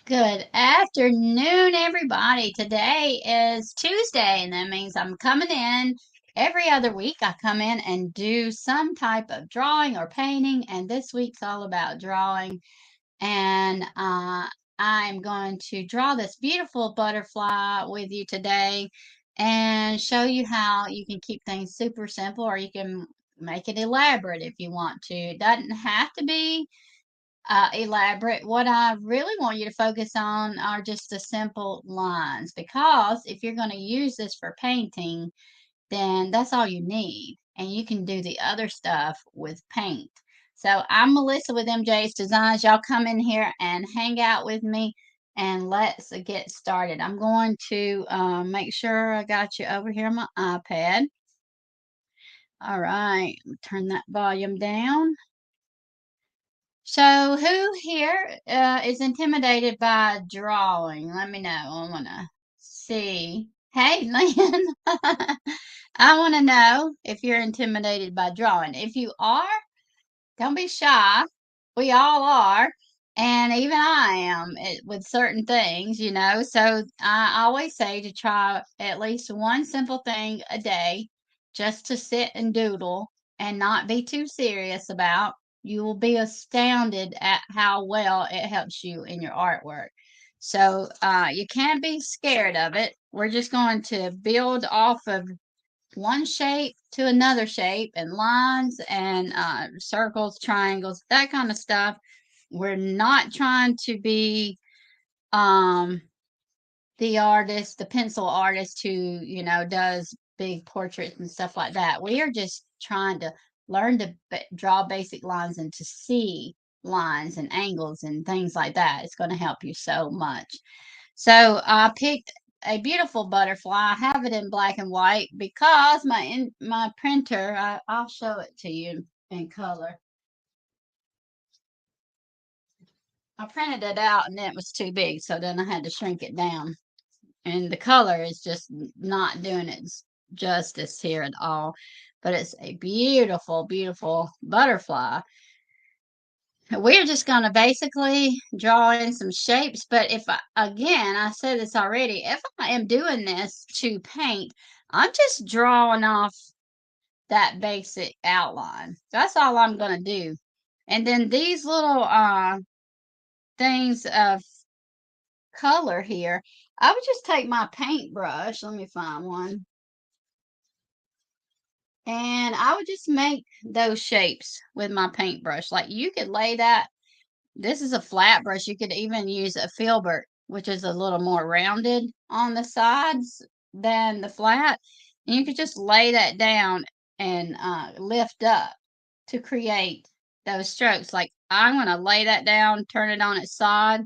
Good afternoon, everybody. Today is Tuesday, and that means I'm coming in every other week. I come in and do some type of drawing or painting, and this week's all about drawing. And I'm going to draw this beautiful butterfly with you today and show you how you can keep things super simple, or you can make it elaborate if you want to. It doesn't have to be elaborate. What I really want you to focus on are just the simple lines, because if you're going to use this for painting, then that's all you need. And you can do the other stuff with paint. So I'm Melissa with MJ's Designs. Y'all come in here and hang out with me and let's get started. I'm going to make sure I got you over here on my iPad. All right, turn that volume down. So, who here is intimidated by drawing? Let me know. I want to see. Hey, Lynn. I want to know if you're intimidated by drawing. If you are, don't be shy. We all are. And even I am with certain things, you know. So, I always say to try at least one simple thing a day just to sit and doodle and not be too serious about. You will be astounded at how well it helps you in your artwork. So, you can't be scared of it. We're just going to build off of one shape to another shape, and lines and circles, triangles, that kind of stuff. We're not trying to be um, the artist, the pencil artist who, does big portraits and stuff like that. We are just trying to learn to draw basic lines and to see lines and angles and things like that. It's going to help you so much. So I picked a beautiful butterfly. I have it in black and white because my printer. I'll show it to you in color. I printed it out and it was too big, so then I had to shrink it down. And the color is just not doing it justice here at all. But it's a beautiful, beautiful butterfly. We're just going to basically draw in some shapes. But again, I said this already, if I am doing this to paint, I'm just drawing off that basic outline. That's all I'm going to do. And then these little things of color here, I would just take my paintbrush. Let me find one. And I would just make those shapes with my paintbrush. Like, you could lay that. This is a flat brush. You could even use a filbert, which is a little more rounded on the sides than the flat. And you could just lay that down and lift up to create those strokes. Like, I'm going to lay that down, turn it on its side,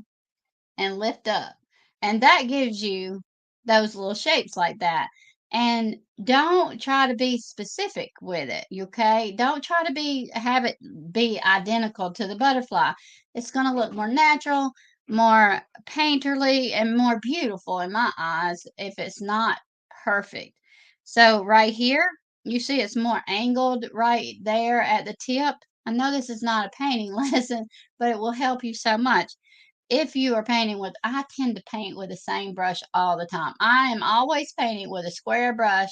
and lift up. And that gives you those little shapes like that. And don't try to be specific with it, okay? Don't try to have it be identical to the butterfly. It's going to look more natural, more painterly, and more beautiful in my eyes if it's not perfect. So right here, you see it's more angled right there at the tip. I know this is not a painting lesson, but it will help you so much if you are painting with. I tend to paint with the same brush all the time. I am always painting with a square brush,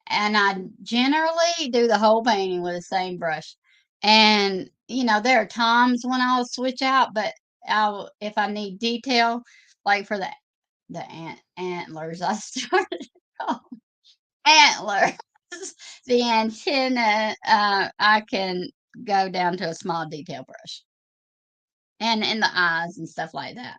and I generally do the whole painting with the same brush. And there are times when I'll switch out, but if I need detail, like for the antlers, I started antlers, the antenna, I can go down to a small detail brush, and in the eyes and stuff like that.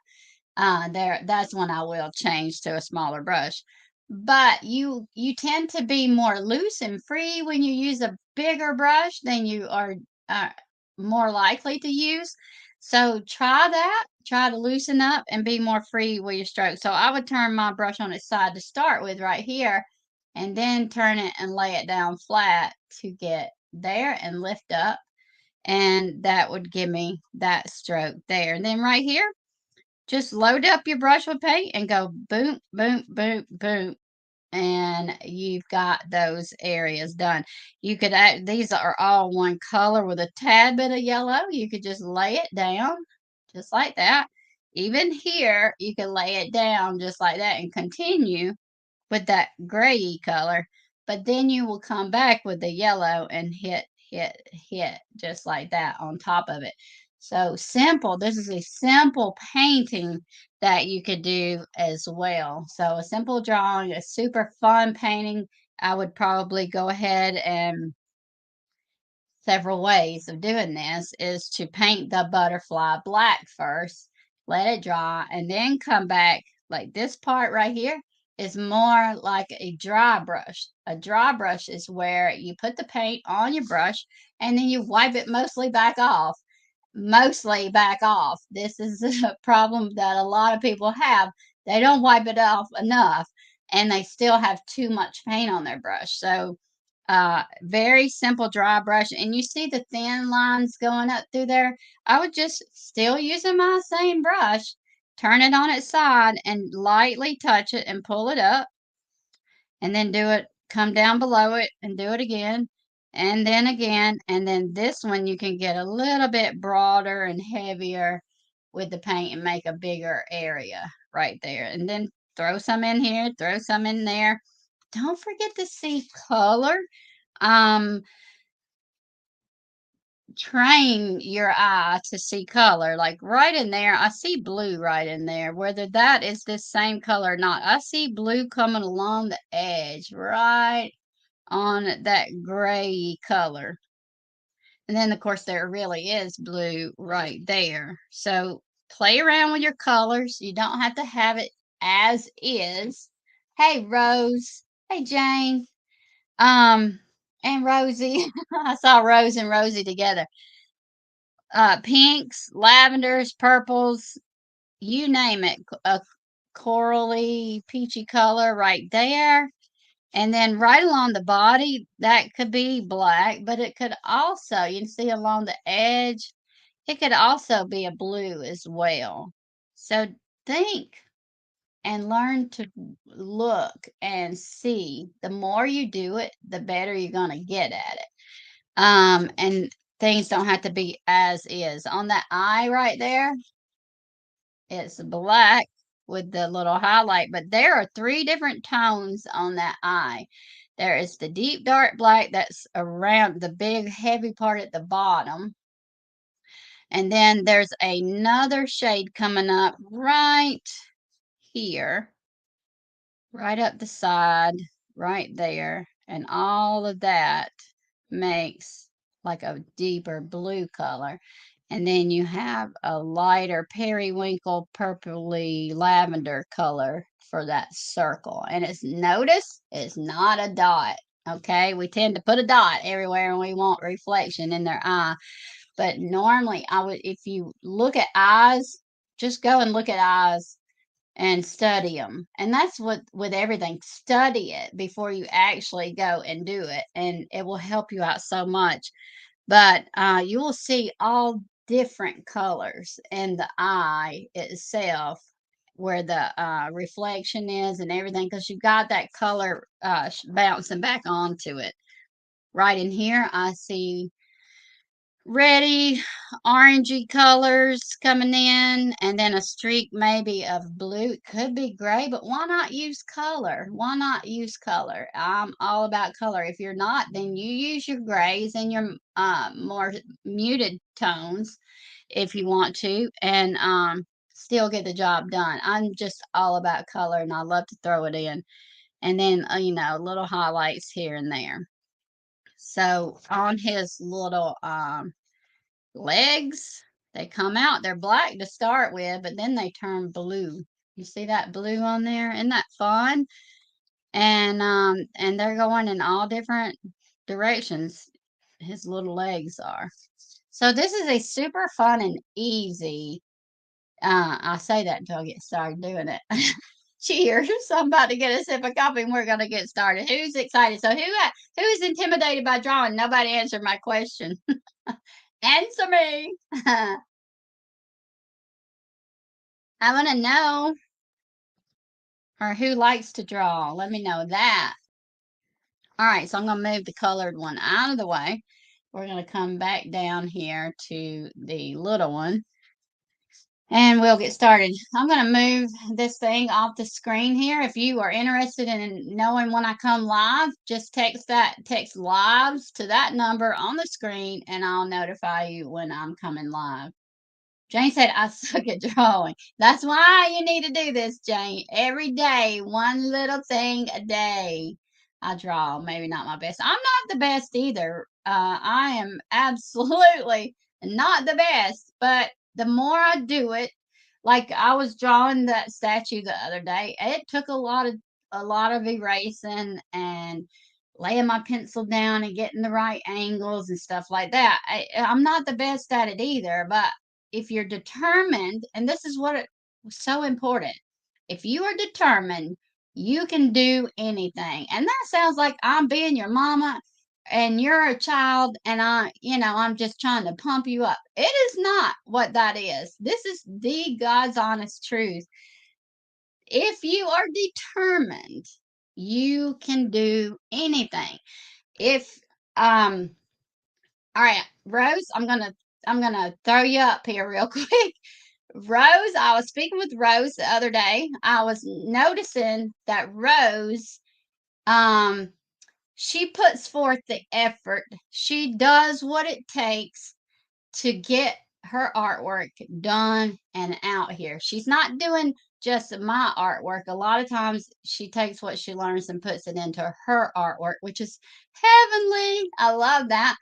That's when I will change to a smaller brush. But you tend to be more loose and free when you use a bigger brush than you are uh, more likely to use. So try that. Try to loosen up and be more free with your strokes. So I would turn my brush on its side to start with right here, and then turn it and lay it down flat to get there and lift up. And that would give me that stroke there. And then right here, just load up your brush with paint and go boom, boom, boom, boom. And you've got those areas done. You could add, these are all one color with a tad bit of yellow. You could just lay it down just like that. even here, you can lay it down just like that and continue with that gray color, but then you will come back with the yellow and hit just like that on top of it. So simple. This is a simple painting that you could do as well. So a simple drawing, a super fun painting. I would probably go ahead and several ways of doing this is to paint the butterfly black first, let it dry, and then come back like this part right here is more like a dry brush. A dry brush is where you put the paint on your brush and then you wipe it mostly back off. Mostly back off. This is a problem that a lot of people have. They don't wipe it off enough and they still have too much paint on their brush. So very simple dry brush, and you see the thin lines going up through there. I would just still using my same brush, turn it on its side and lightly touch it and pull it up, and then do it, come down below it and do it again, and then this one you can get a little bit broader and heavier with the paint and make a bigger area right there, and then throw some in here, throw some in there. Don't forget to see color. um Train your eye to see color. Like right in there, I see blue right in there. Whether that is this same color or not, I see blue coming along the edge, right on that gray color. And then, of course, there really is blue right there. So play around with your colors. You don't have to have it as is. Hey, Rose. Hey, Jane. Um, and Rosie. I saw Rose and Rosie together. Pinks, lavenders, purples, you name it. A corally, peachy color right there. And then right along the body, that could be black, but it could also, you can see along the edge, it could also be a blue as well. So think and learn to look and see. The more you do it, the better you're going to get at it. And things don't have to be as is. On that eye right there, it's black with the little highlight, but there are three different tones on that eye. There is the deep dark black that's around the big heavy part at the bottom. And then there's another shade coming up right here, right up the side, right there. And all of that makes like a deeper blue color. And then you have a lighter periwinkle purpley lavender color for that circle. And it's, notice it's not a dot. Okay, we tend to put a dot everywhere and we want reflection in their eye. But normally I would, if you look at eyes, just go and look at eyes and study them. And that's what with everything. Study it before you actually go and do it, and it will help you out so much. But you will see all different colors in the eye itself, where the reflection is and everything, because you've got that color bouncing back onto it. Right in here, I see reddy, orangey colors coming in, and then a streak maybe of blue. It could be gray, but why not use color? Why not use color? I'm all about color. If you're not, then you use your grays and your more muted tones if you want to, and still get the job done. I'm just all about color, and I love to throw it in, and then little highlights here and there. So on his little legs, they come out, they're black to start with, but then they turn blue. You see that blue on there? Isn't that fun? And they're going in all different directions. His little legs are. So this is a super fun and easy. I say that until I get started doing it. Cheers! I'm about to get a sip of coffee, and we're gonna get started. Who's excited? So who's intimidated by drawing? Nobody answered my question. Answer me. I want to know, or who likes to draw. Let me know that. All right, so I'm going to move the colored one out of the way. We're going to come back down here to the little one. And we'll get started. I'm going to move this thing off the screen here. If you are interested in knowing when I come live, just text lives to that number on the screen and I'll notify you when I'm coming live. Jane said, I suck at drawing. That's why you need to do this, Jane. Every day, one little thing a day. I draw. Maybe not my best. I'm not the best either. I am absolutely not the best. But the more I do it, like I was drawing that statue the other day, it took a lot of erasing and laying my pencil down and getting the right angles and stuff like that. I'm not the best at it either, but if you're determined, and this is what it was so important, if you are determined, you can do anything. And that sounds like I'm being your mama and you're a child and I'm just trying to pump you up. It is not what that is. This is the God's honest truth. If you are determined, you can do anything. If all right, Rose, I'm gonna throw you up here real quick. Rose, I was speaking with Rose the other day. I was noticing that Rose, um, she puts forth the effort. She does what it takes to get her artwork done and out here. She's not doing just my artwork. A lot of times she takes what she learns and puts it into her artwork, which is heavenly. I love that.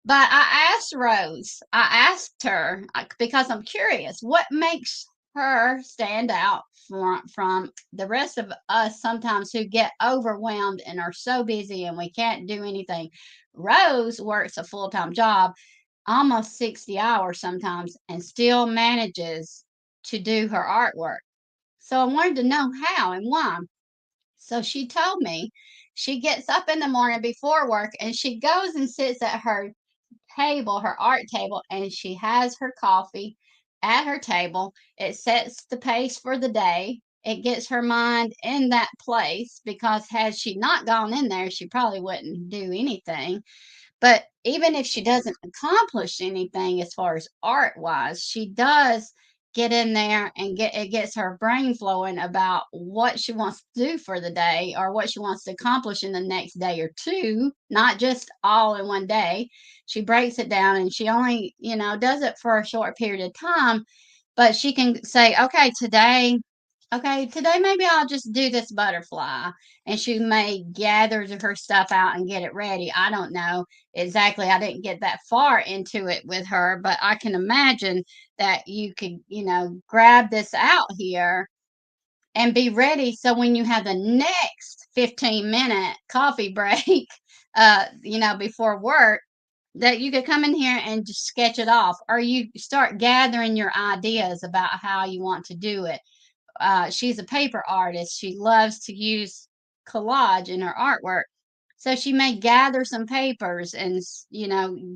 But I asked Rose, I asked her because I'm curious, what makes her stand out from the rest of us sometimes who get overwhelmed and are so busy and we can't do anything. Rose works a full time job, almost 60 hours sometimes, and still manages to do her artwork. So I wanted to know how and why. So she told me she gets up in the morning before work and she goes and sits at her table, her art table, and she has her coffee at her table. It sets the pace for the day. It gets her mind in that place because had she not gone in there, she probably wouldn't do anything. But even if she doesn't accomplish anything as far as art wise, she does get in there and gets her brain flowing about what she wants to do for the day or what she wants to accomplish in the next day or two, not just all in one day. She breaks it down and she only, does it for a short period of time, but she can say, okay, today maybe I'll just do this butterfly. And she may gather her stuff out and get it ready. I don't know exactly. I didn't get that far into it with her, but I can imagine that you could, grab this out here and be ready. So when you have the next 15-minute coffee break, before work, that you could come in here and just sketch it off, or you start gathering your ideas about how you want to do it. She's a paper artist. She loves to use collage in her artwork. So she may gather some papers and,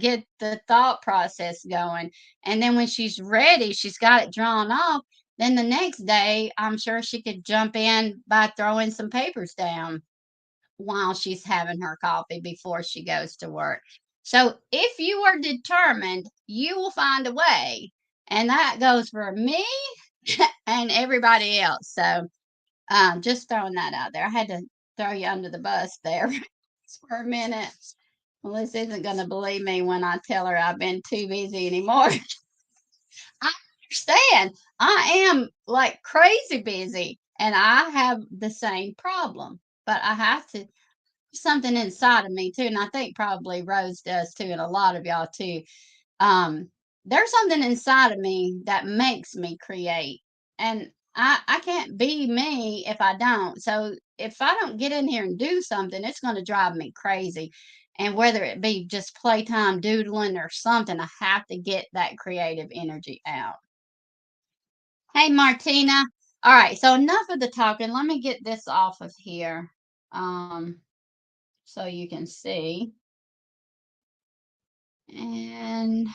get the thought process going. And then when she's ready, she's got it drawn off. Then the next day, I'm sure she could jump in by throwing some papers down while she's having her coffee before she goes to work. So if you are determined, you will find a way. And that goes for me and everybody else. So just throwing that out there. I had to throw you under the bus there for a minute. Melissa isn't going to believe me when I tell her I've been too busy anymore. I understand. I am like crazy busy and I have the same problem, but I have to something inside of me too. And I think probably Rose does too, and a lot of y'all too. um, there's something inside of me that makes me create. And I can't be me if I don't. So if I don't get in here and do something, it's going to drive me crazy. And whether it be just playtime doodling or something, I have to get that creative energy out. Hey, Martina. All right. So enough of the talking. Let me get this off of here. So you can see. And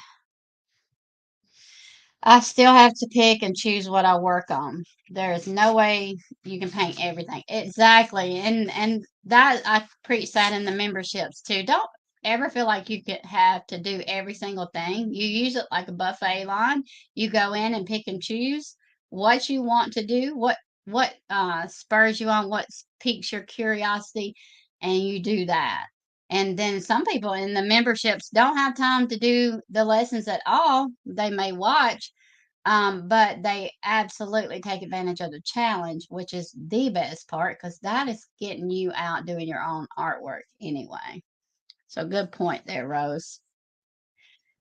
I still have to pick and choose what I work on. There is no way you can paint everything. Exactly. And that I preach that in the memberships too. Don't ever feel like you could have to do every single thing, you use it like a buffet line. You go in and pick and choose what you want to do, what spurs you on, what piques your curiosity, and you do that. And then some people in the memberships don't have time to do the lessons at all. They may watch, but they absolutely take advantage of the challenge, which is the best part because that is getting you out doing your own artwork anyway. So good point there, Rose.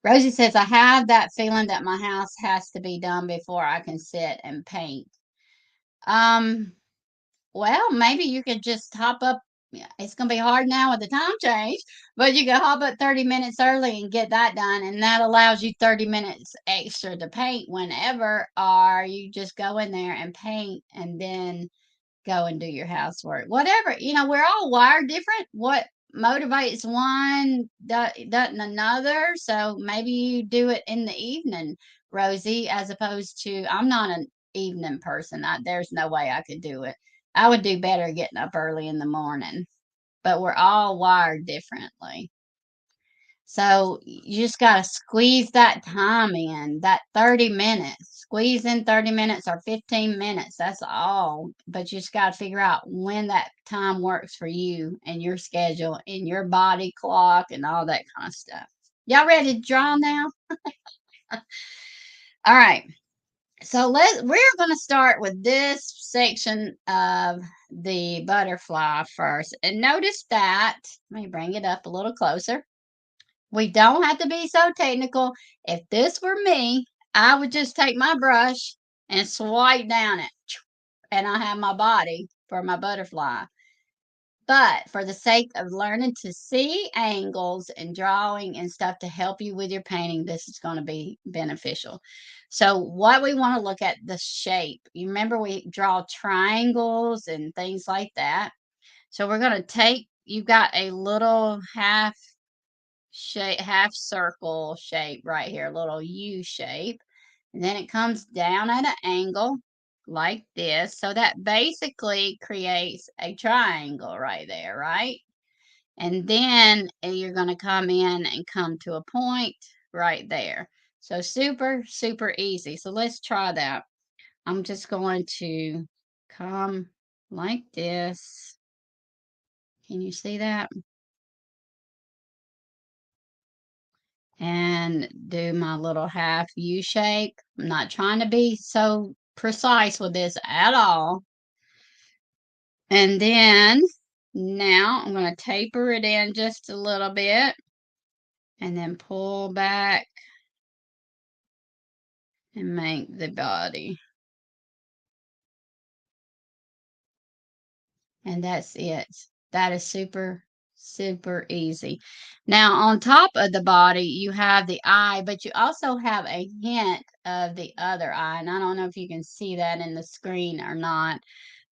Rosie says, I have that feeling that my house has to be done before I can sit and paint. Um, well, maybe you could just hop up. Yeah, it's going to be hard now with the time change, but you can hop up 30 minutes early and get that done. And that allows you 30 minutes extra to paint whenever, or you just go in there and paint and then go and do your housework. Whatever, we're all wired different. What motivates one doesn't another. So maybe you do it in the evening, Rosie, as opposed to I'm not an evening person. There's no way I could do it. I would do better getting up early in the morning, but we're all wired differently. So you just got to squeeze that time in, that 30 minutes. Squeeze in 30 minutes or 15 minutes. That's all. But you just got to figure out when that time works for you and your schedule and your body clock and all that kind of stuff. Y'all ready to draw now? All right. So we're going to start with this section of the butterfly first. And notice that, let me bring it up a little closer. We don't have to be so technical. If this were me, I would just take my brush and swipe down it, and I have my body for my butterfly. But for the sake of learning to see angles and drawing and stuff to help you with your painting, this is going to be beneficial. So what we want to look at the shape. You remember we draw triangles and things like that. So we're going to take, you've got a little half circle shape right here, a little U shape. And then it comes down at an angle like this. So that basically creates a triangle right there, right? And then you're going to come in and come to a point right there. So super, super easy. So let's try that. I'm just going to come like this. Can you see that? And do my little half U shape. I'm not trying to be so precise with this at all. And then now I'm going to taper it in just a little bit and then pull back and make the body. And that's it. That is super, super easy. Now, on top of the body, you have the eye, but you also have a hint of the other eye. And I don't know if you can see that in the screen or not.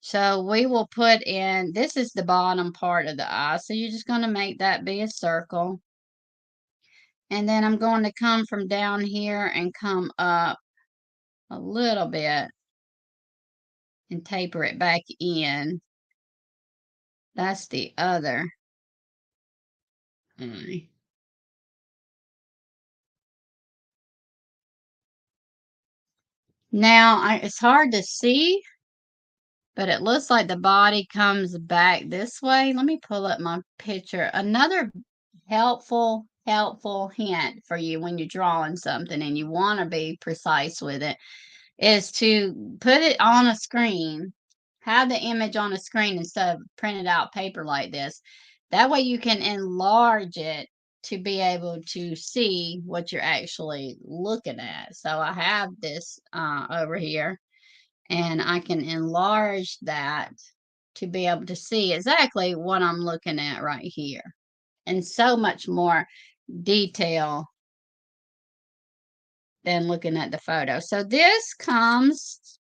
So we will put in, this is the bottom part of the eye. So you're just going to make that be a circle. And then I'm going to come from down here and come up a little bit and taper it back in. That's the other eye. Now, it's hard to see, but it looks like the body comes back this way. Let me pull up my picture. Another helpful hint for you when you're drawing something and you want to be precise with it is to put it on a screen, have the image on a screen instead of printed out paper like this. That way you can enlarge it to be able to see what you're actually looking at. So I have this over here and I can enlarge that to be able to see exactly what I'm looking at right here and so much more detail than looking at the photo. So this comes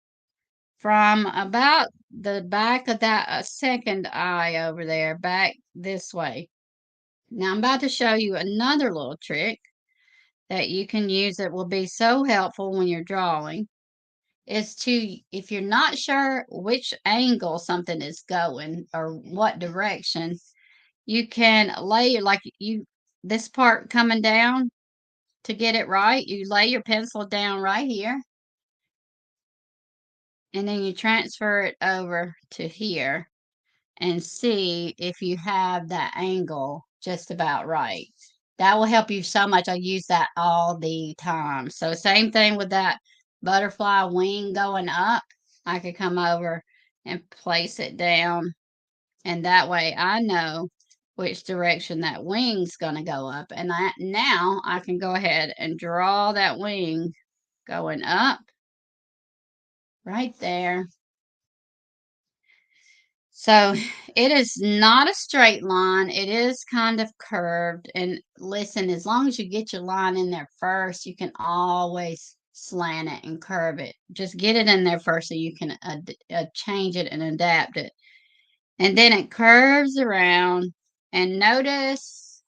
from about the back of that second eye over there, back this way. Now I'm about to show you another little trick that you can use that will be so helpful when you're drawing. Is to, if you're not sure which angle something is going or what direction, you can lay like this part coming down to get it right, you lay your pencil down right here, and then you transfer it over to here and see if you have that angle just about right. That will help you so much. I use that all the time. So same thing with that butterfly wing going up. I could come over and place it down, and that way I know which direction that wing's going to go up. And now I can go ahead and draw that wing going up right there. So it is not a straight line. It is kind of curved. And listen, as long as you get your line in there first, you can always slant it and curve it. Just get it in there first so you can change it and adapt it. And then it curves around. And notice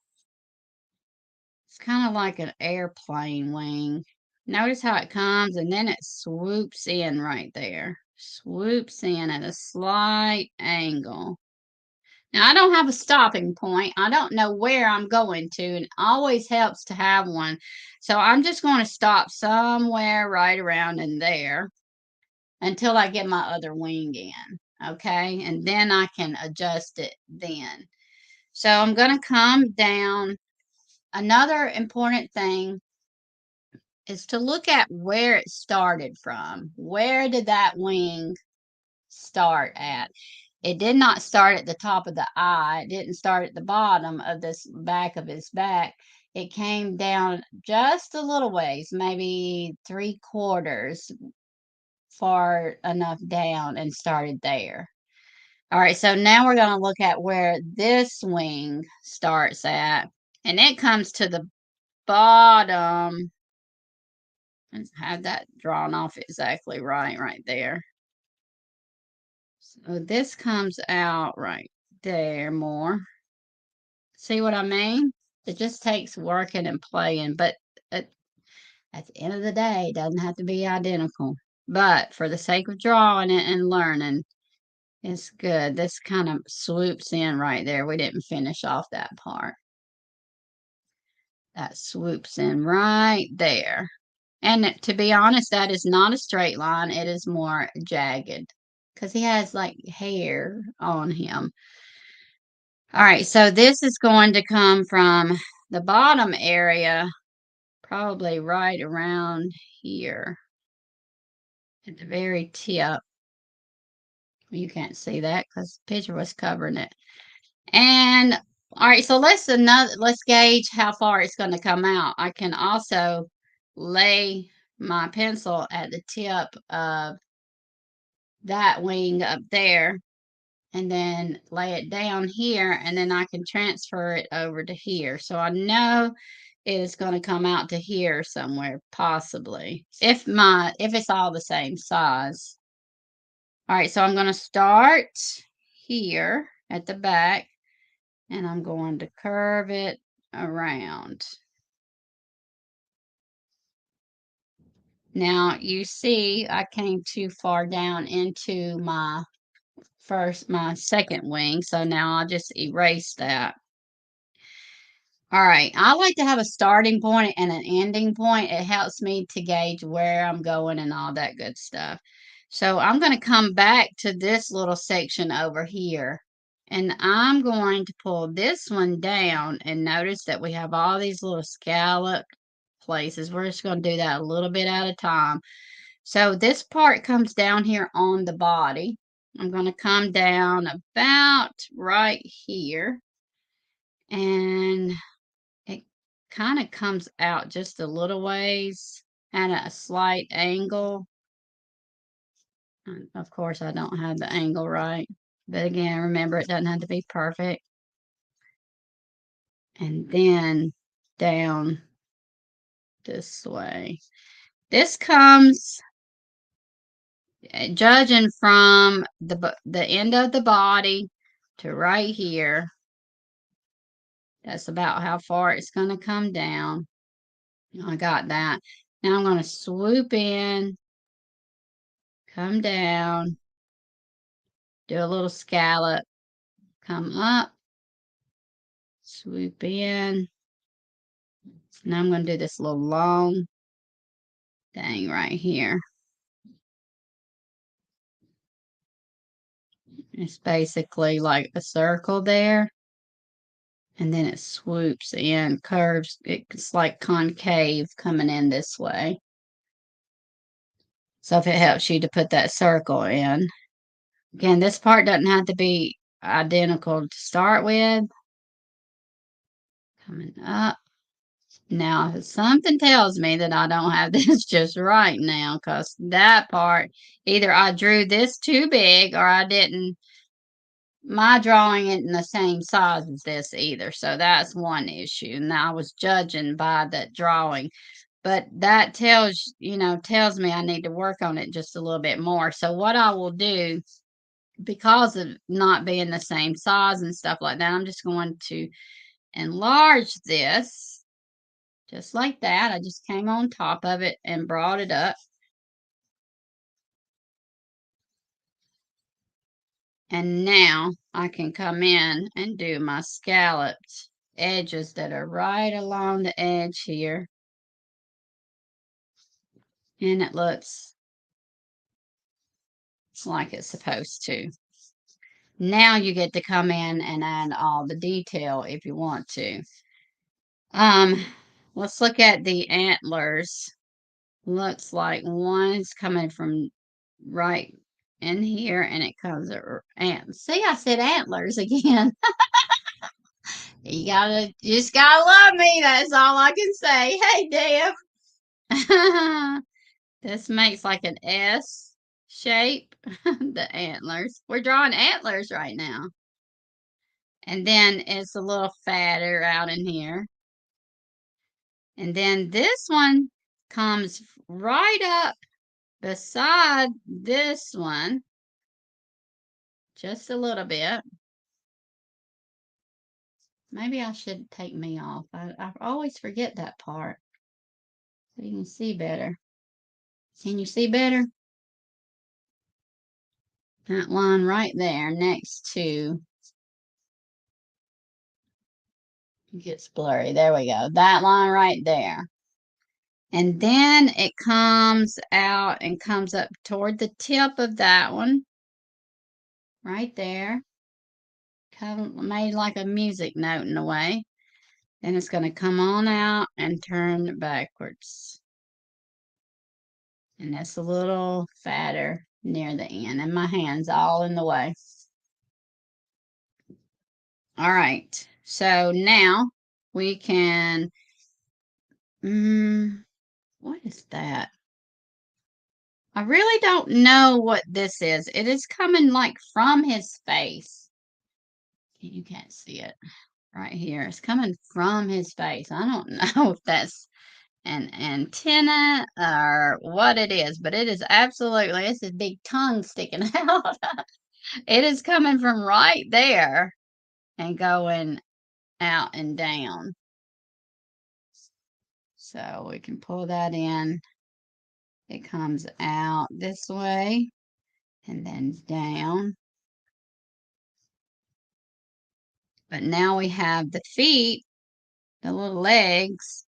it's kind of like an airplane wing. Notice how it comes and then it swoops in right there. Swoops in at a slight angle. Now, I don't have a stopping point. I don't know where I'm going to, and it always helps to have one. So I'm just going to stop somewhere right around in there until I get my other wing in. Okay, and then I can adjust it then. So I'm going to come down. Another important thing is to look at where it started from. Where did that wing start at? It did not start at the top of the eye. It didn't start at the bottom of this back of his back. It came down just a little ways, maybe 3/4 far enough down and started there. All right, so now we're going to look at where this wing starts at. And it comes to the bottom. Let's have that drawn off exactly right there. So this comes out right there more. See what I mean? It just takes working and playing, but at, at the end of the day, it doesn't have to be identical. But for the sake of drawing it and learning, it's good. This kind of swoops in right there. We didn't finish off that part. That swoops in right there. And to be honest, that is not a straight line. It is more jagged because he has like hair on him. All right, so this is going to come from the bottom area, probably right around here at the very tip. You can't see that because the picture was covering it. And all right, so let's gauge how far it's going to come out. I can also lay my pencil at the tip of that wing up there and then lay it down here, and then I can transfer it over to here. So I know it is going to come out to here somewhere, possibly, if it's all the same size. All right, so I'm going to start here at the back, and I'm going to curve it around. Now you see I came too far down into my second wing, so now I'll just erase that. All right, I like to have a starting point and an ending point. It helps me to gauge where I'm going and all that good stuff. So I'm going to come back to this little section over here, and I'm going to pull this one down, and notice that we have all these little scallop places. We're just going to do that a little bit at a time. So this part comes down here on the body. I'm going to come down about right here, and it kind of comes out just a little ways at a slight angle. And of course, I don't have the angle right. But again, remember, it doesn't have to be perfect. And then down this way. This comes, judging from the end of the body to right here. That's about how far it's going to come down. I got that. Now I'm going to swoop in, come down, do a little scallop, come up, swoop in, Now I'm going to do this little long thing right here. It's basically like a circle there. And then it swoops in, curves. It's like concave coming in this way. So if it helps you to put that circle in. Again, this part doesn't have to be identical to start with. Coming up. Now, something tells me that I don't have this just right now, because that part, either I drew this too big or I didn't. My drawing isn't the same size as this either, so that's one issue. And I was judging by that drawing, but that tells me I need to work on it just a little bit more. So what I will do, because of not being the same size and stuff like that, I'm just going to enlarge this just like that. I just came on top of it and brought it up. And now I can come in and do my scalloped edges that are right along the edge here. And it looks like it's supposed to. Now you get to come in and add all the detail if you want to. Let's look at the antlers. Looks like one's coming from right in here, and it comes see, I said antlers again. You just gotta love me. That's all I can say. Hey, Deb. This makes like an S shape. The antlers. We're drawing antlers right now. And then it's a little fatter out in here. And then this one comes right up beside this one. Just a little bit. Maybe I should take me off. I always forget that part. So you can see better. Can you see better? That line right there next to, it gets blurry. There we go. That line right there. And then it comes out and comes up toward the tip of that one. Right there. Made like a music note in a way. Then it's going to come on out and turn backwards. And that's a little fatter near the end. And my hand's all in the way. All right. So now we can, what is that? I really don't know what this is. It is coming like from his face. You can't see it right here. It's coming from his face. I don't know if that's an antenna or what it is, but it is absolutely, it's a big tongue sticking out. It is coming from right there and going out and down. So we can pull that in. It comes out this way and then down. But now we have the feet, the little legs.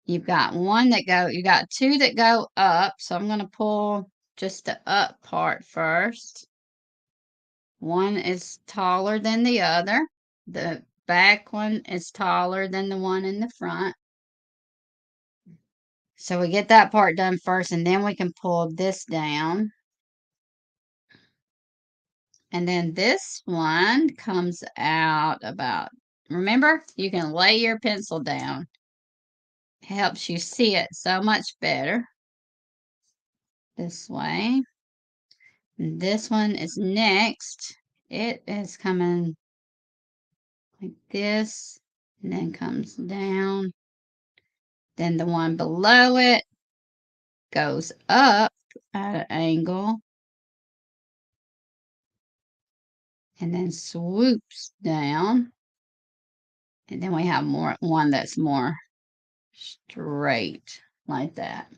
You've got you got two that go up. So I'm going to pull just the up part first. One is taller than the other. The back one is taller than the one in the front. So we get that part done first, and then we can pull this down. And then this one comes out about, remember, you can lay your pencil down. It helps you see it so much better. This way. And this one is next. It is coming like this, and then comes down. Then the one below it goes up at an angle and then swoops down. And then we have one that's more straight like that.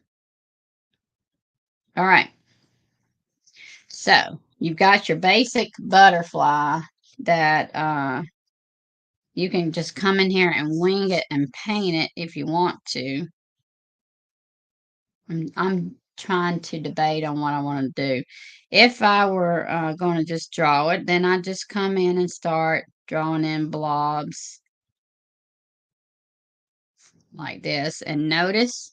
All right. So you've got your basic butterfly that You can just come in here and wing it and paint it if you want to. I'm trying to debate on what I want to do. If I were going to just draw it, then I just come in and start drawing in blobs like this. And notice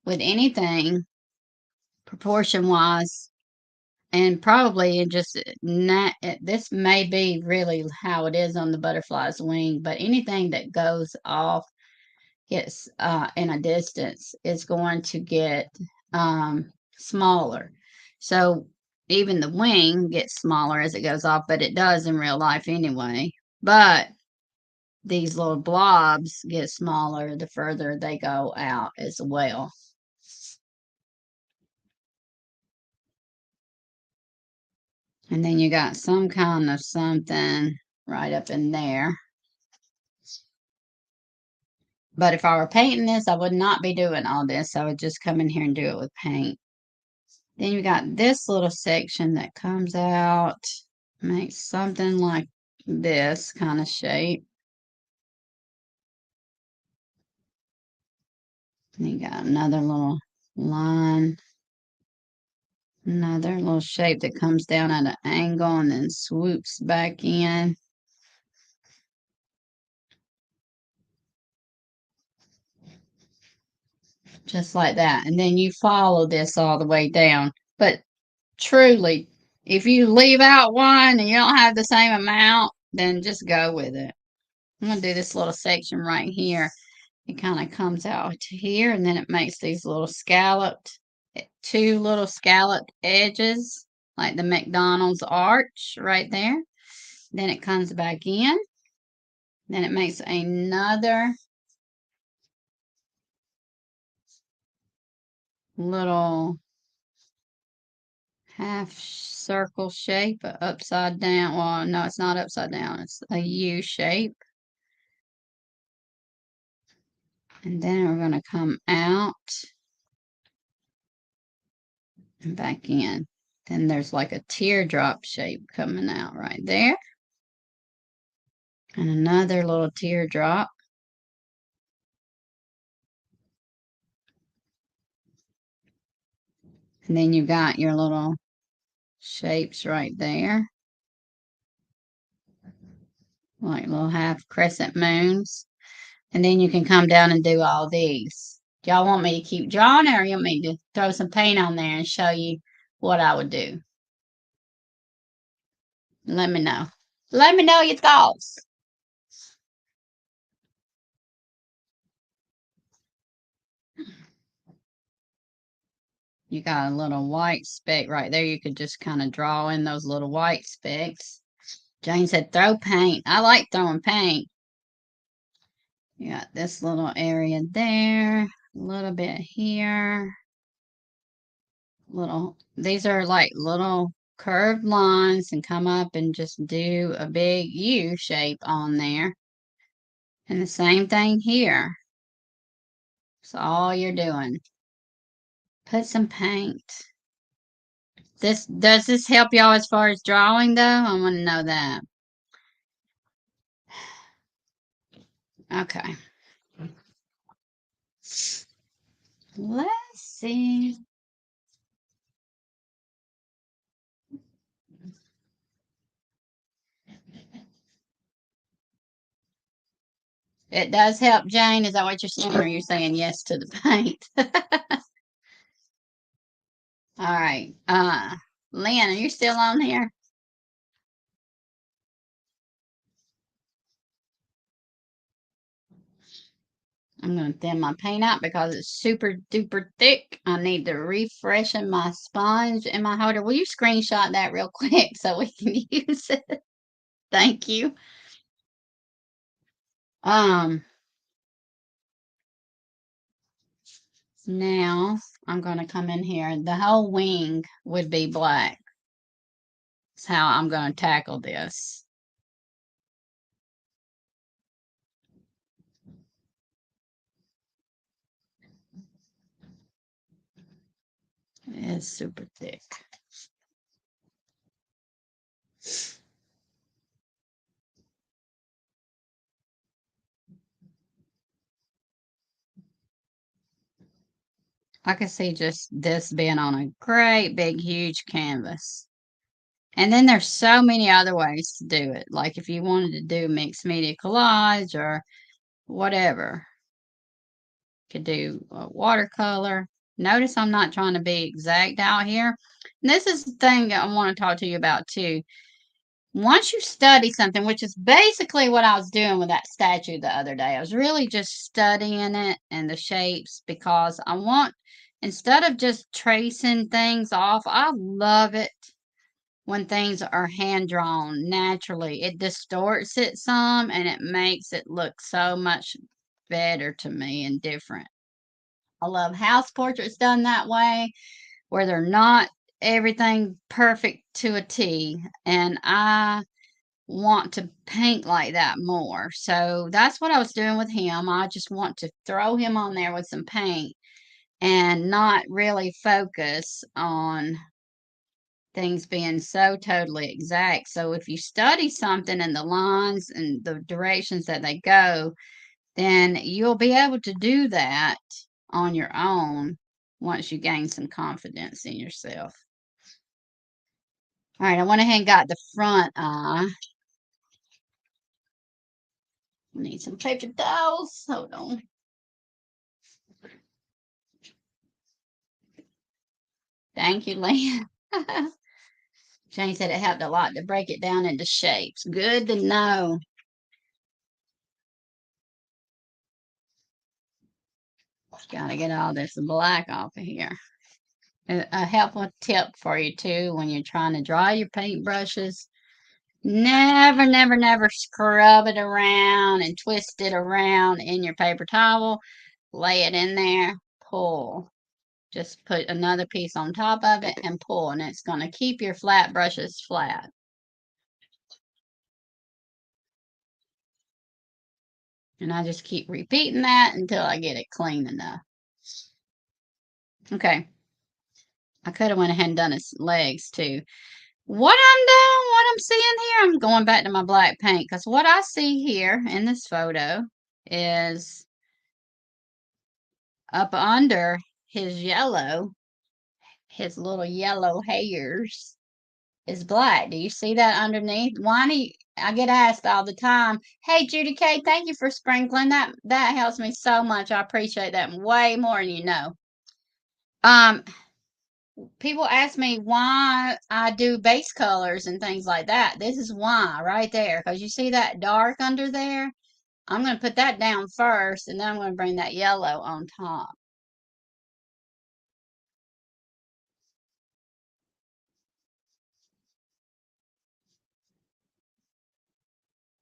with anything, proportion wise, and probably in just not, this may be really how it is on the butterfly's wing, but anything that goes off gets in a distance is going to get smaller. So even the wing gets smaller as it goes off, but it does in real life anyway. But these little blobs get smaller the further they go out as well. And then you got some kind of something right up in there. But if I were painting this, I would not be doing all this. I would just come in here and do it with paint. Then you got this little section that comes out, makes something like this kind of shape. And you got another little line, another little shape that comes down at an angle and then swoops back in. Just like that. And then you follow this all the way down. But truly, if you leave out one and you don't have the same amount, then just go with it. I'm going to do this little section right here. It kind of comes out to here, and then it makes these little scalloped, two little scalloped edges, like the McDonald's arch right there. Then it comes back in. Then it makes another little half circle shape, upside down. Well, no, it's not upside down. It's a U shape. And then we're going to come out and back in. Then there's like a teardrop shape coming out right there. And another little teardrop. And then you got your little shapes right there. Like little half crescent moons. And then you can come down and do all these. Do y'all want me to keep drawing, or you want me to throw some paint on there and show you what I would do? Let me know. Let me know your thoughts. You got a little white speck right there. You could just kind of draw in those little white specks. Jane said, throw paint. I like throwing paint. You got this little area there, a little bit here. These are like little curved lines, and come up and just do a big U shape on there. And the same thing here. So all you're doing. Put some paint. Does this help y'all as far as drawing though? I want to know that. Okay. Let's see. It does help, Jane. Is that what you're saying? Or you're saying yes to the paint? All right. Lynn, are you still on here? I'm going to thin my paint out because it's super duper thick. I need to refreshen my sponge in my holder. Will you screenshot that real quick so we can use it? Thank you. Now I'm going to come in here. The whole wing would be black. That's how I'm going to tackle this. It's super thick. I could see just this being on a great big huge canvas. And then there's so many other ways to do it. Like if you wanted to do mixed media collage or whatever, you could do a watercolor. Notice I'm not trying to be exact out here. And this is the thing I want to talk to you about too. Once you study something, which is basically what I was doing with that statue the other day, I was really just studying it and the shapes because I want, instead of just tracing things off, I love it when things are hand drawn naturally. It distorts it some and it makes it look so much better to me and different. I love house portraits done that way where they're not everything perfect to a T. And I want to paint like that more. So that's what I was doing with him. I just want to throw him on there with some paint and not really focus on things being so totally exact. So if you study something and the lines and the directions that they go, then you'll be able to do that on your own once you gain some confidence in yourself. All right, I went ahead and got the front eye. Need some paper towels. Hold on. Thank you, Lynn. Jane said it helped a lot to break it down into shapes. Good to know. Gotta get all this black off of here. A helpful tip for you too when you're trying to dry your paintbrushes. Never, never, never scrub it around and twist it around in your paper towel. Lay it in there, pull. Just put another piece on top of it and pull, and it's going to keep your flat brushes flat. And I just keep repeating that until I get it clean enough. Okay. I could have went ahead and done his legs too. What I'm doing, what I'm seeing here, I'm going back to my black paint because what I see here in this photo is up under his yellow, his little yellow hairs is black. Do you see that underneath? I get asked all the time, "Hey, Judy K, thank you for sprinkling that. That helps me so much. I appreciate that way more than you know." Um, People ask me why I do base colors and things like that. This is why right there, because you see that dark under there. I'm going to put that down first, and then I'm going to bring that yellow on top.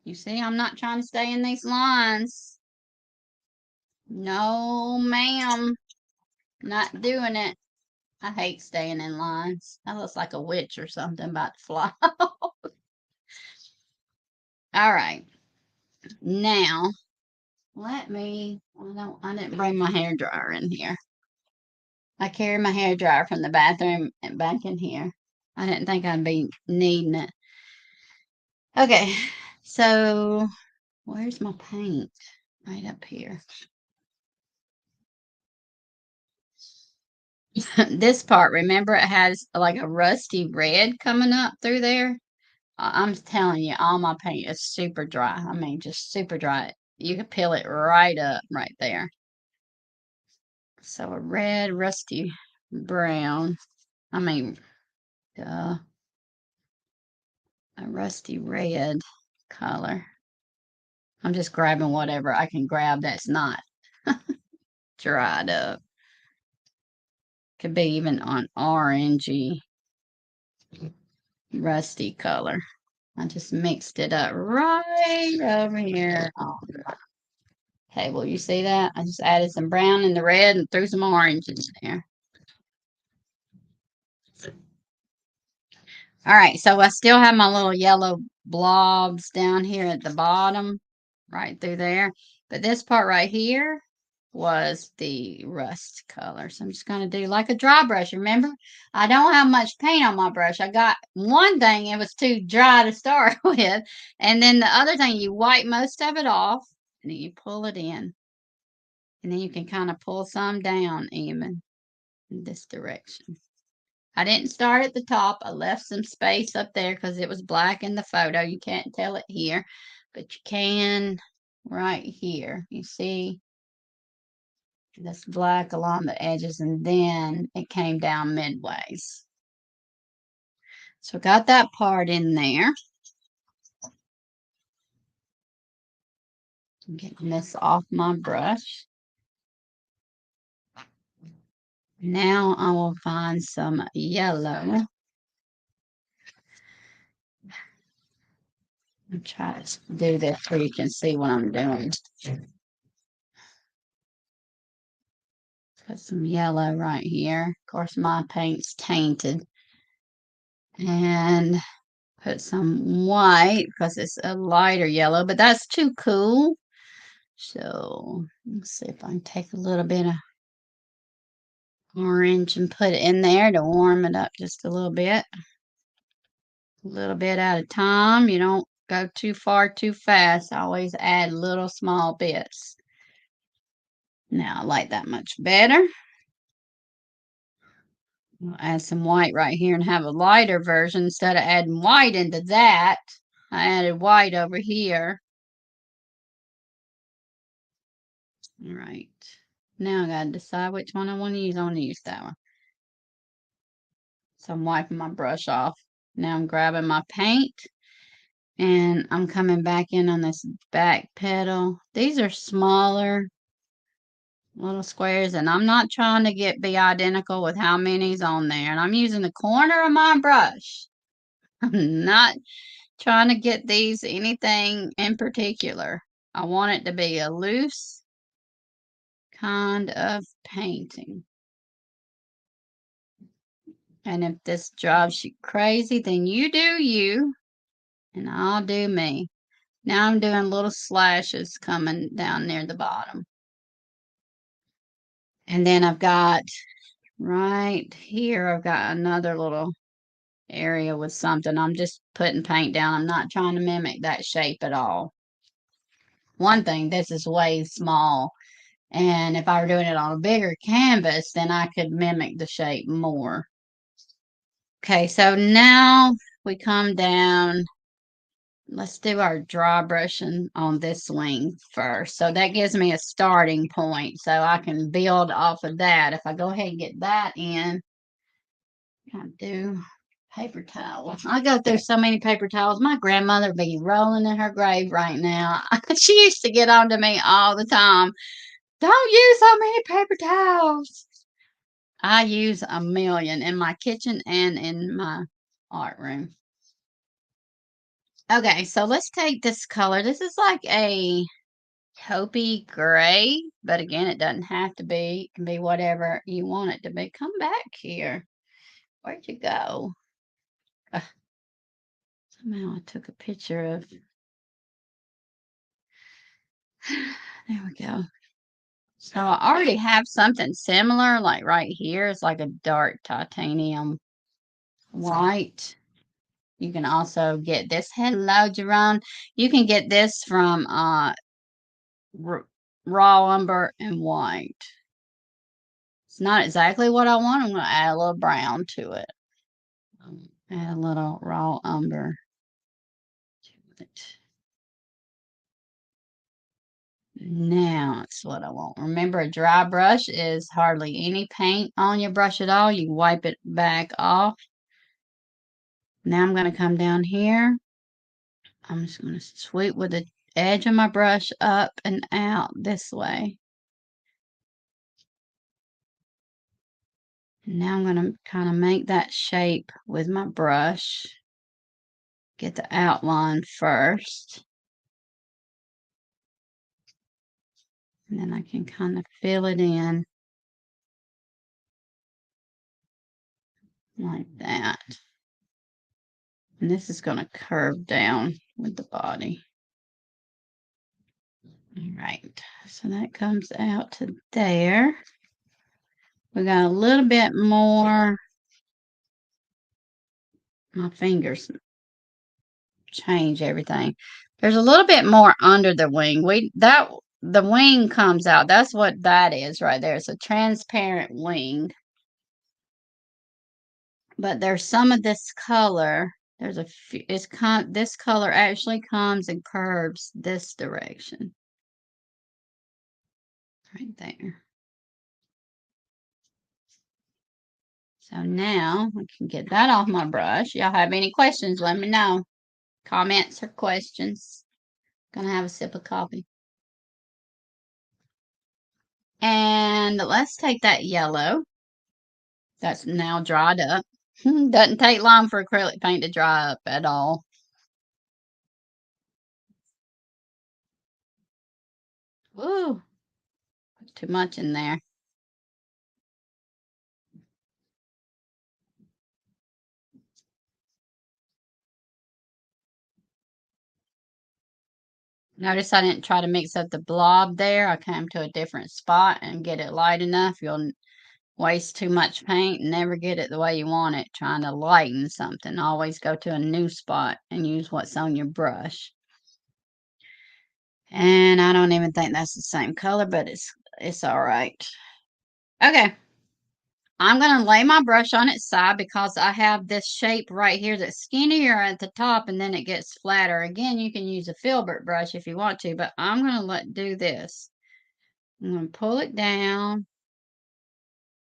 You see, I'm not trying to stay in these lines. No, ma'am. Not doing it. I hate staying in lines. That looks like a witch or something about to fly. All right. Now, I didn't bring my hair dryer in here. I carry my hair dryer from the bathroom and back in here. I didn't think I'd be needing it. Okay. So, where's my paint? Right up here. This part, remember it has like a rusty red coming up through there? I'm telling you, all my paint is super dry. I mean, just super dry. You can peel it right up right there. So a red, rusty brown. I mean, a rusty red color. I'm just grabbing whatever I can grab that's not dried up. Could be even on orangey, rusty color. I just mixed it up right over here on the table. You see that? I just added some brown and the red and threw some orange in there. All right, so I still have my little yellow blobs down here at the bottom, right through there. But this part right here was the rust color. So I'm just going to do like a dry brush. Remember, I don't have much paint on my brush. I got one thing, it was too dry to start with. And then the other thing, you wipe most of it off and then you pull it in. And then you can kind of pull some down even. in this direction. I didn't start at the top. I left some space up there because it was black in the photo. You can't tell it here, but you can right here. You see this black along the edges, and then it came down midways. So got that part in there. Getting this off my brush. Now I will find some yellow. I'll try to do this so you can see what I'm doing. Put some yellow right here. Of course, my paint's tainted. And put some white because it's a lighter yellow, but that's too cool. So let's see if I can take a little bit of orange and put it in there to warm it up just a little bit. A little bit at a time. You don't go too far too fast. I always add little small bits. Now I like that much better. I'll add some white right here and have a lighter version. Instead of adding white into that, I added white over here. All right. Now I gotta decide which one I want to use. I want to use that one. So I'm wiping my brush off. Now I'm grabbing my paint and I'm coming back in on this back petal. These are smaller little squares, and I'm not trying to be identical with how many's on there. And I'm using the corner of my brush. I'm not trying to get these anything in particular. I want it to be a loose kind of painting. And if this drives you crazy, then you do you, and I'll do me. Now I'm doing little slashes coming down near the bottom. And then I've got right here, I've got another little area with something. I'm just putting paint down. I'm not trying to mimic that shape at all. One thing, this is way small. And if I were doing it on a bigger canvas, then I could mimic the shape more. Okay, so now we come down. Let's do our dry brushing on this wing first. So that gives me a starting point. So I can build off of that. If I go ahead and get that in, I do paper towels. I go through so many paper towels. My grandmother would be rolling in her grave right now. She used to get on to me all the time. Don't use so many paper towels. I use a million in my kitchen and in my art room. Okay, so let's take this color. This is like a taupey gray, but again, it doesn't have to be. It can be whatever you want it to be. Come back here. Where'd you go? Somehow I took a picture of. There we go. So I already have something similar, like right here. It's like a dark titanium white. You can also get this. Hello, Jerome. You can get this from raw umber and white. It's not exactly what I want. I'm going to add a little brown to it. Add a little raw umber to it. Now it's what I want. Remember, a dry brush is hardly any paint on your brush at all. You wipe it back off. Now I'm going to come down here. I'm just going to sweep with the edge of my brush up and out this way. Now I'm going to kind of make that shape with my brush. Get the outline first. And then I can kind of fill it in like that. And this is going to curve down with the body. All right, so that comes out to there. We got a little bit more. My fingers change everything. There's a little bit more under the wing. The wing comes out. That's what that is right there. It's a transparent wing. but there's some of this color. There's a few, this color actually comes and curves this direction. Right there. So now I can get that off my brush. Y'all have any questions, let me know. Comments or questions. Gonna have a sip of coffee. And let's take that yellow. That's now dried up. Doesn't take long for acrylic paint to dry up at all. Ooh, too much in there. Notice I didn't try to mix up the blob there. I came to a different spot and get it light enough. You'll waste too much paint and never get it the way you want it. Trying to lighten something. Always go to a new spot and use what's on your brush. And I don't even think that's the same color, but it's all right. Okay. I'm going to lay my brush on its side because I have this shape right here that's skinnier at the top and then it gets flatter. Again, you can use a filbert brush if you want to, but I'm going to do this. I'm going to pull it down.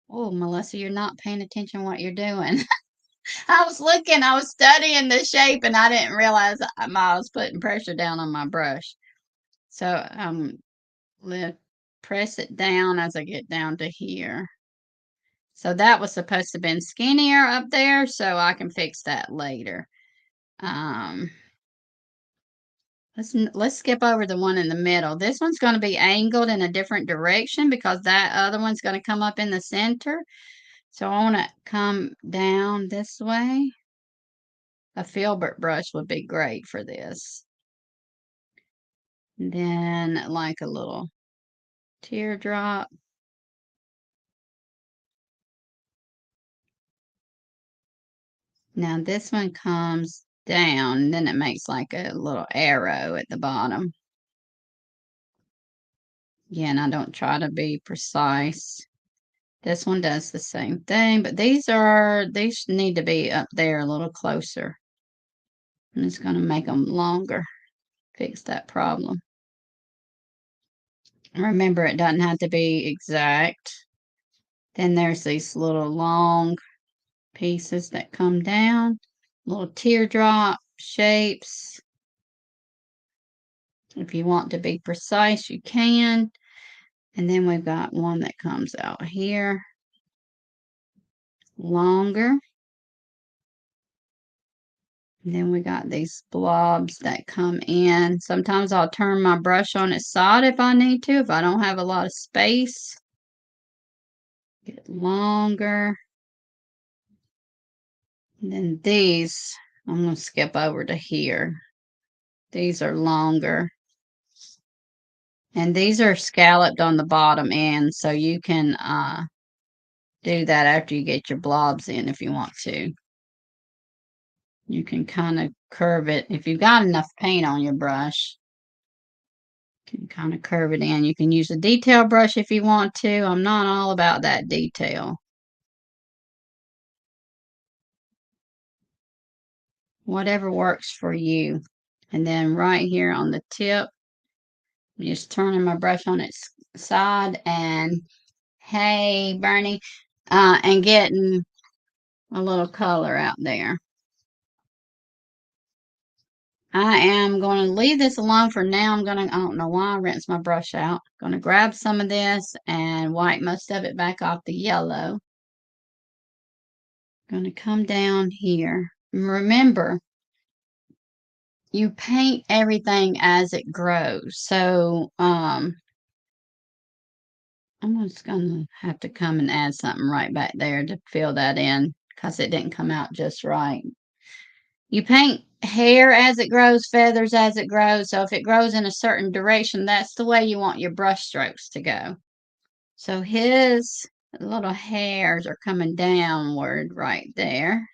Oh, Melissa, you're not paying attention to what you're doing. I was studying the shape and I didn't realize I was putting pressure down on my brush. So press it down as I get down to here. So that was supposed to have been skinnier up there, so I can fix that later. Let's skip over the one in the middle. This one's going to be angled in a different direction because that other one's going to come up in the center. So I want to come down this way. A filbert brush would be great for this. And then like a little teardrop. Now this one comes down, and then it makes like a little arrow at the bottom. Again, I don't try to be precise. This one does the same thing, but these need to be up there a little closer. I'm just going to make them longer, fix that problem. Remember, it doesn't have to be exact. Then there's these little long pieces that come down, little teardrop shapes. If you want to be precise, you can. And then we've got one that comes out here, longer. And then we got these blobs that come in. Sometimes I'll turn my brush on its side if I need to, if I don't have a lot of space. Get longer. And then these, I'm going to skip over to here. These are longer. And these are scalloped on the bottom end, so you can do that after you get your blobs in if you want to. You can kind of curve it. If you've got enough paint on your brush, you can kind of curve it in. You can use a detail brush if you want to. I'm not all about that detail. Whatever works for you. And then right here on the tip, I'm just turning my brush on its side and hey, Bernie, and getting a little color out there. I am going to leave this alone for now. I don't know why I rinsed my brush out. Going to grab some of this and wipe most of it back off the yellow. Going to come down here. Remember, you paint everything as it grows. So, I'm just going to have to come and add something right back there to fill that in because it didn't come out just right. You paint hair as it grows, feathers as it grows. So if it grows in a certain direction, that's the way you want your brush strokes to go. So his little hairs are coming downward right there.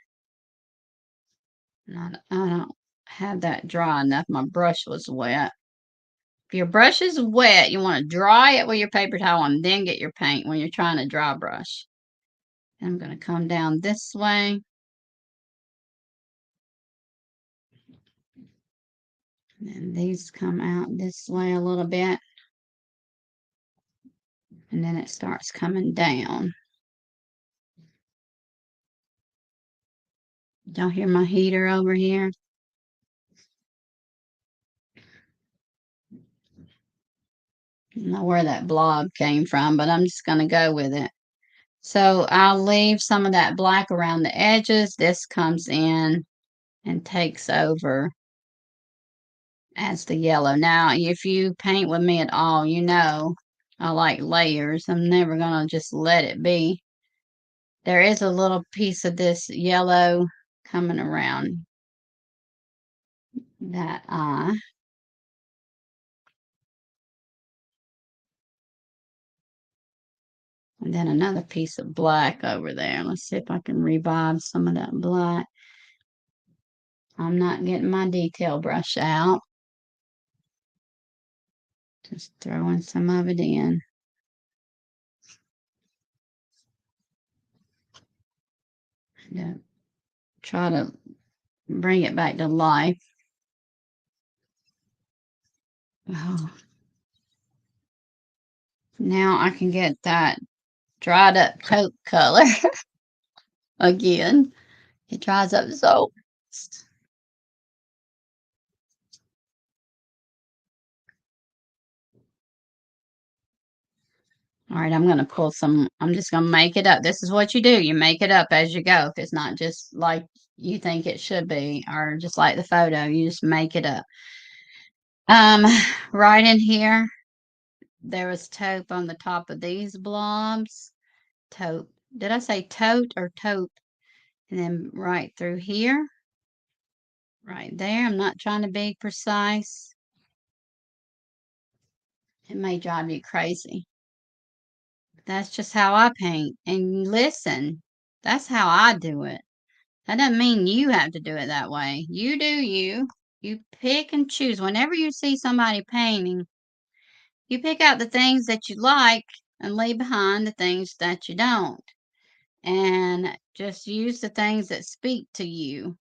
And I don't have that dry enough. My brush was wet. If your brush is wet, you want to dry it with your paper towel and then get your paint when you're trying to dry brush. And I'm going to come down this way. And these come out this way a little bit. And then it starts coming down. Y'all hear my heater over here? I don't know where that blob came from, but I'm just going to go with it. So I'll leave some of that black around the edges. This comes in and takes over as the yellow. Now, if you paint with me at all, you know I like layers. I'm never going to just let it be. There is a little piece of this yellow coming around that eye. And then another piece of black over there. Let's see if I can revive some of that black. I'm not getting my detail brush out. Just throwing some of it in. Yeah. Try to bring it back to life. Oh. Now I can get that dried up taupe color again. It dries up so fast. All right, I'm going to pull some, I'm just going to make it up. This is what you do. You make it up as you go. If it's not just like you think it should be, or just like the photo, you just make it up. Right in here, there was taupe on the top of these blobs. Taupe. Did I say tote or taupe? And then right through here, right there. I'm not trying to be precise. It may drive you crazy. That's just how I paint. And listen, that's how I do it. That doesn't mean you have to do it that way. You do you. You pick and choose. Whenever you see somebody painting, you pick out the things that you like and leave behind the things that you don't. And just use the things that speak to you.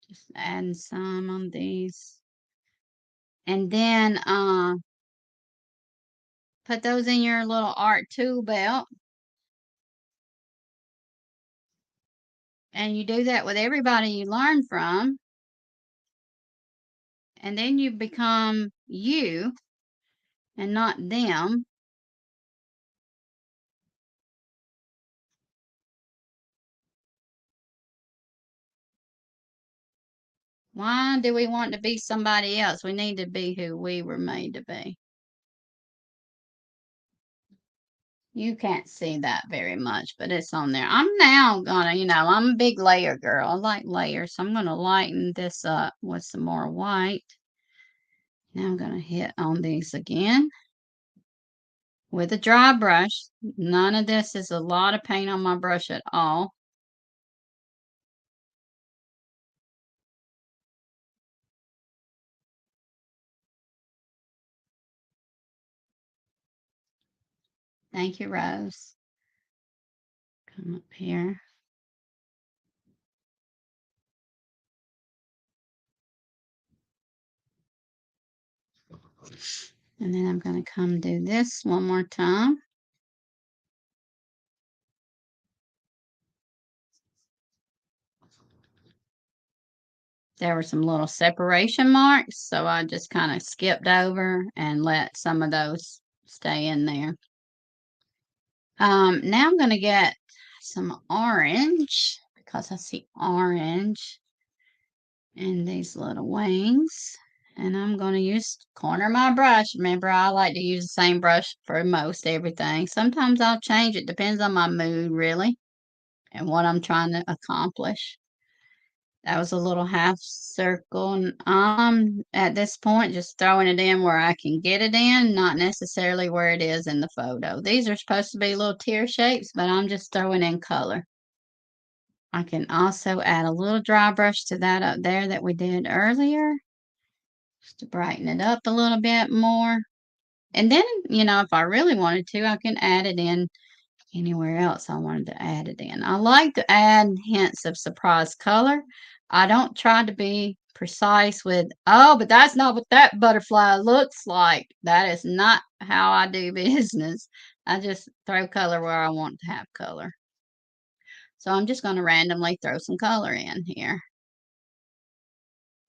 Just adding some on these. And then put those in your little art tool belt. And you do that with everybody you learn from. And then you become you and not them. Why do we want to be somebody else? We need to be who we were made to be. You can't see that very much, but it's on there. I'm now gonna, I'm a big layer girl. I like layers. So I'm gonna lighten this up with some more white. Now I'm gonna hit on these again with a dry brush. None of this is a lot of paint on my brush at all. Thank you, Rose. Come up here. And then I'm going to come do this one more time. There were some little separation marks, so I just kind of skipped over and let some of those stay in there. Now I'm going to get some orange because I see orange in these little wings. And I'm going to use corner of my brush. Remember, I like to use the same brush for most everything. Sometimes I'll change it. Depends on my mood, really, and what I'm trying to accomplish. That was a little half circle. And at this point, just throwing it in where I can get it in, not necessarily where it is in the photo. These are supposed to be little tear shapes, but I'm just throwing in color. I can also add a little dry brush to that up there that we did earlier, just to brighten it up a little bit more. And then, if I really wanted to, I can add it in anywhere else I wanted to add it in. I like to add hints of surprise color. I don't try to be precise with, oh, but that's not what that butterfly looks like. That is not how I do business. I just throw color where I want to have color. So I'm just going to randomly throw some color in here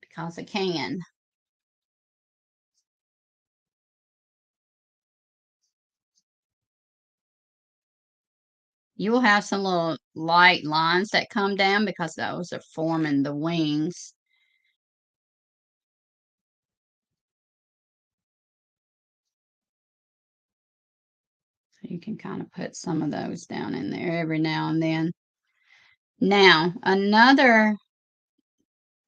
because I can. You will have some little light lines that come down because those are forming the wings. So you can kind of put some of those down in there every now and then. Now, I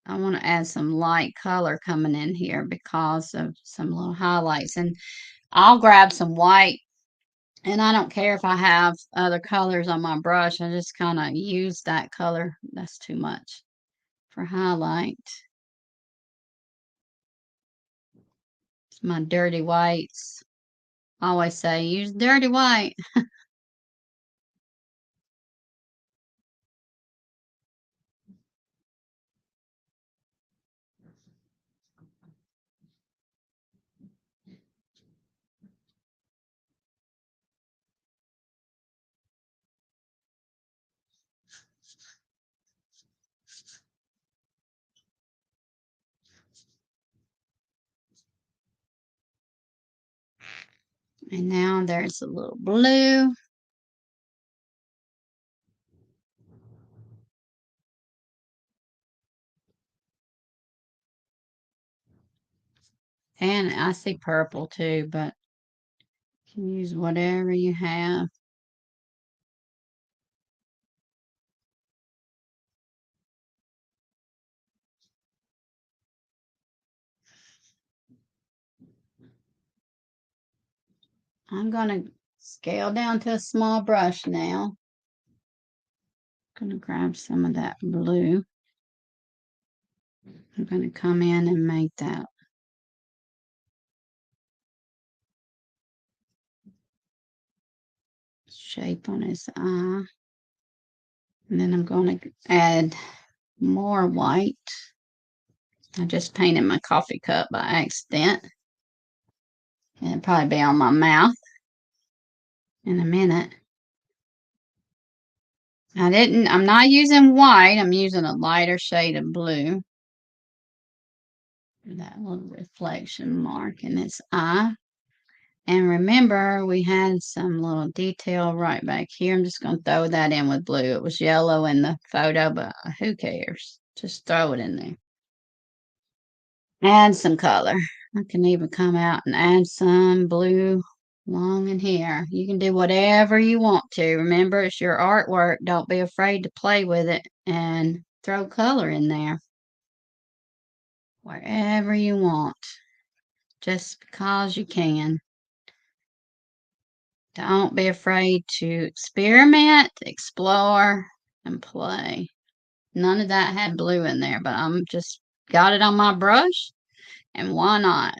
want to add some light color coming in here because of some little highlights. And I'll grab some white, and I don't care if I have other colors on my brush. I just kind of use that color. That's too much for highlight. It's my dirty whites. I always say use dirty white. And now there's a little blue. And I see purple too, but you can use whatever you have. I'm going to scale down to a small brush now. I'm going to grab some of that blue. I'm going to come in and make that shape on his eye. And then I'm going to add more white. I just painted my coffee cup by accident. And it'll probably be on my mouth in a minute. I'm not using white. I'm using a lighter shade of blue. That little reflection mark in its eye. And remember, we had some little detail right back here. I'm just going to throw that in with blue. It was yellow in the photo, but who cares? Just throw it in there. Add some color. I can even come out and add some blue along in here. You can do whatever you want to. Remember, it's your artwork. Don't be afraid to play with it and throw color in there. Wherever you want. Just because you can. Don't be afraid to experiment, explore, and play. None of that had blue in there, but I'm just got it on my brush, and why not?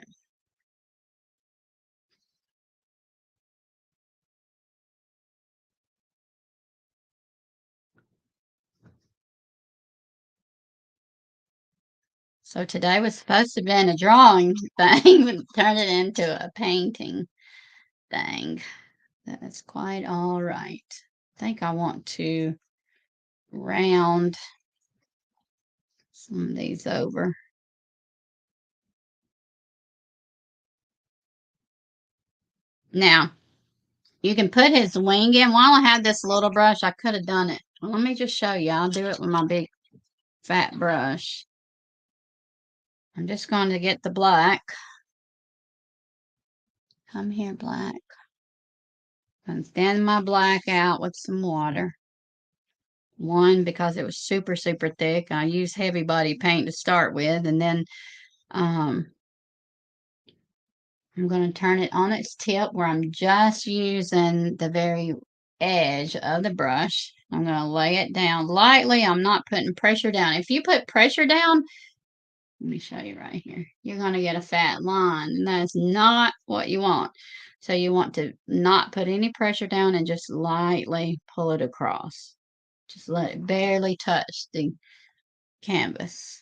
So today was supposed to have been a drawing thing, but turned it into a painting thing. That's quite all right. I think I want to round some of these over. Now, you can put his wing in. While I had this little brush, I could have done it. Well, let me just show you. I'll do it with my big fat brush. I'm just going to get the black. Come here, black. I'm thin my black out with some water. One, because it was super, super thick. I used heavy body paint to start with, and then I'm going to turn it on its tip where I'm just using the very edge of the brush. I'm going to lay it down lightly. I'm not putting pressure down. If you put pressure down, let me show you right here. You're going to get a fat line, and that's not what you want. So you want to not put any pressure down and just lightly pull it across. Just let it barely touch the canvas.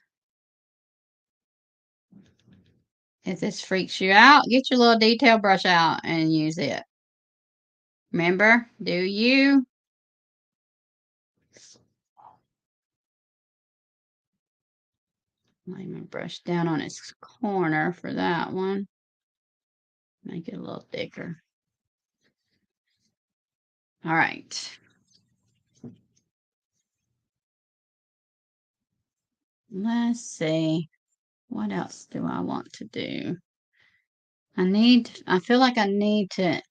If this freaks you out, get your little detail brush out and use it. Remember, do you? I'm going to brush down on its corner for that one. Make it a little thicker. All right. Let's see. What else do I want to do? I feel like I need to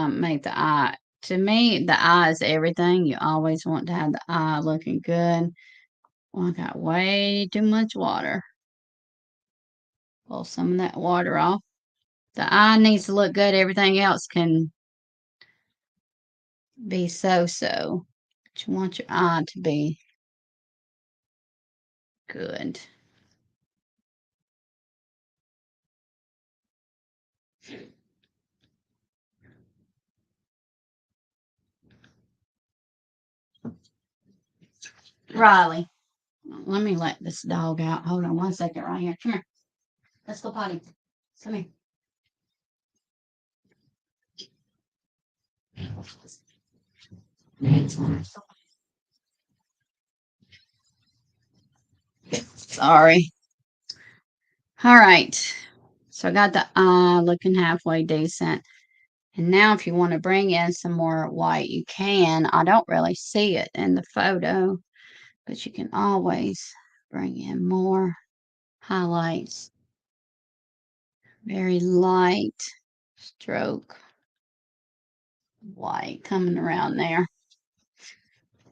make the eye. To me, the eye is everything. You always want to have the eye looking good. Well, I got way too much water. Pull some of that water off. The eye needs to look good. Everything else can be so-so. But you want your eye to be good. Riley, let me let this dog out. Hold on 1 second right here. Come here. Let's go potty. Come here. Sorry. All right. So I got the eye looking halfway decent. And now if you want to bring in some more white, you can. I don't really see it in the photo, but you can always bring in more highlights. Very light stroke white coming around there.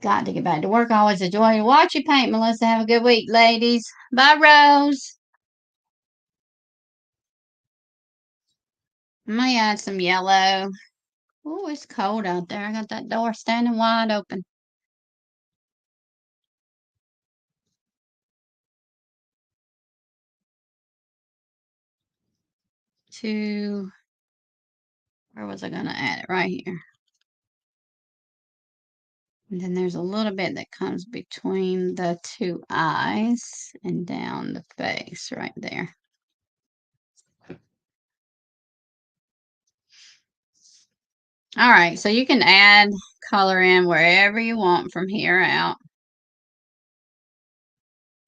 Got to get back to work. Always a joy to watch you paint, Melissa. Have a good week, ladies. Bye, Rose. I may add some yellow. Oh, it's cold out there. I got that door standing wide open. To, where was I going to add it? Right here. And then there's a little bit that comes between the two eyes and down the face right there. All right, so you can add color in wherever you want from here out.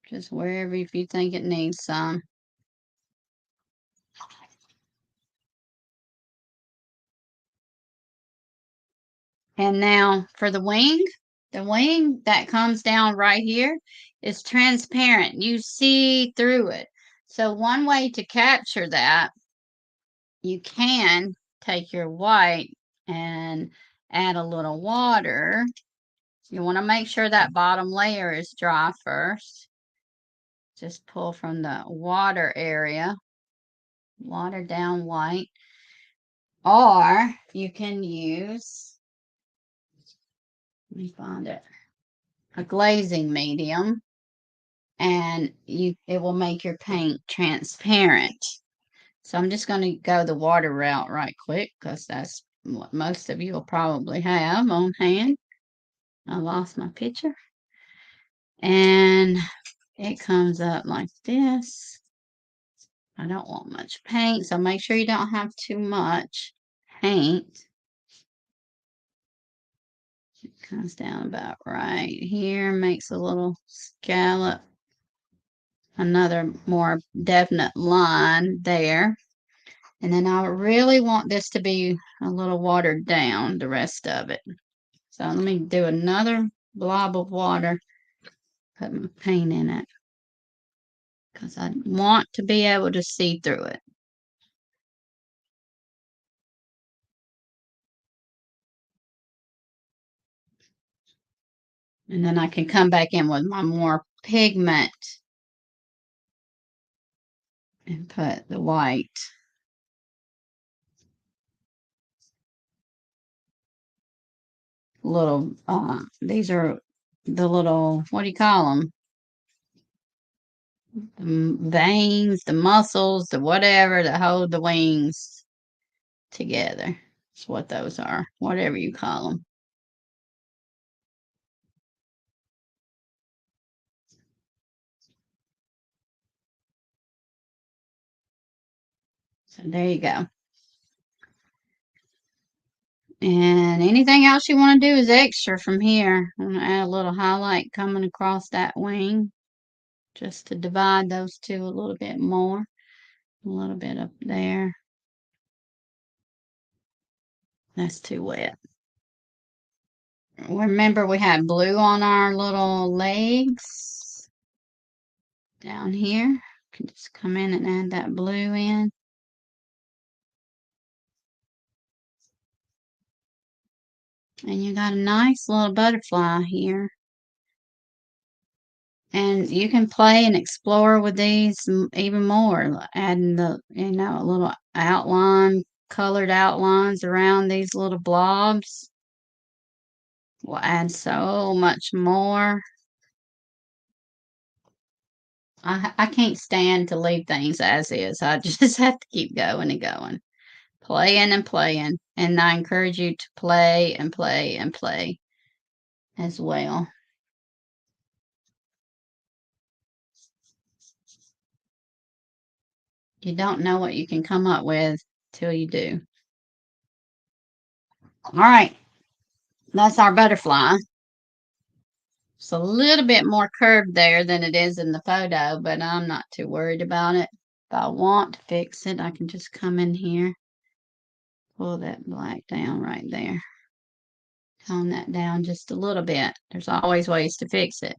Just wherever if you think it needs some. And now for the wing that comes down right here is transparent. You see through it. So one way to capture that, you can take your white and add a little water. You want to make sure that bottom layer is dry first. Just pull from the water area, water down white. Or you can use, let me find it, a glazing medium, and it will make your paint transparent. So I'm just going to go the water route right quick because that's what most of you will probably have on hand. I lost my picture. And it comes up like this. I don't want much paint, so make sure you don't have too much paint. It comes down about right here, makes a little scallop, another more definite line there. And then I really want this to be a little watered down, the rest of it. So let me do another blob of water, put my paint in it, because I want to be able to see through it. And then I can come back in with my more pigment and put the white. Little, these are the little, what do you call them? The veins, the muscles, the whatever that hold the wings together. That's what those are, whatever you call them. So there you go. And anything else you want to do is extra from here. I'm going to add a little highlight coming across that wing just to divide those two a little bit more. A little bit up there. That's too wet. Remember we had blue on our little legs down here. You can just come in and add that blue in. And you got a nice little butterfly here. And you can play and explore with these even more, adding the, a little outline, colored outlines around these little blobs. Will add so much more. I can't stand to leave things as is. I just have to keep going and going, playing and playing. And I encourage you to play and play and play as well. You don't know what you can come up with till you do. All right, that's our butterfly. It's a little bit more curved there than it is in the photo, but I'm not too worried about it. If I want to fix it, I can just come in here, pull that black down right there, tone that down just a little bit. There's always ways to fix it.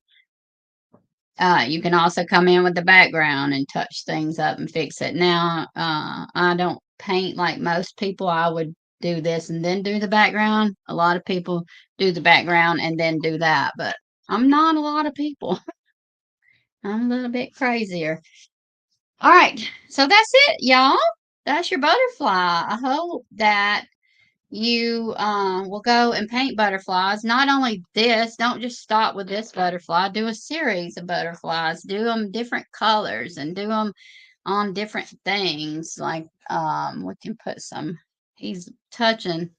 You can also come in with the background and touch things up and fix it. Now, I don't paint like most people. I would do this and then do the background. A lot of people do the background and then do that, but I'm not a lot of people. I'm a little bit crazier. All right, so that's it, y'all. That's your butterfly. I hope that you will go and paint butterflies. Not only this, don't just stop with this butterfly. Do a series of butterflies. Do them different colors and do them on different things. Like we can put some. He's touching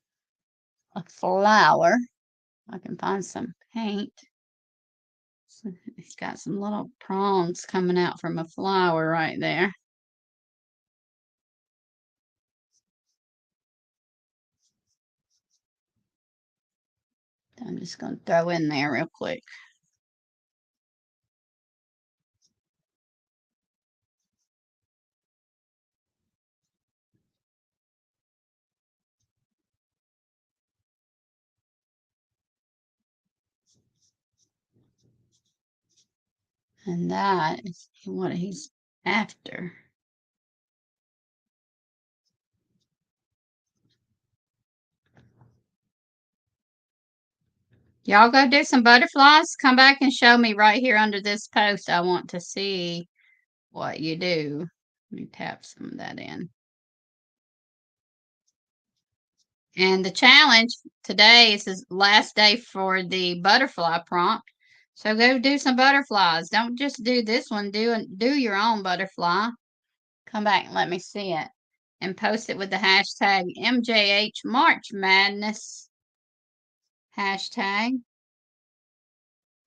a flower. I can find some paint. So he's got some little prongs coming out from a flower right there. I'm just going to throw in there real quick. And that is what he's after. Y'all go do some butterflies. Come back and show me right here under this post. I want to see what you do. Let me tap some of that in. And the challenge today is the last day for the butterfly prompt. So go do some butterflies. Don't just do this one. Do your own butterfly. Come back and let me see it. And post it with the hashtag MJH March Madness hashtag.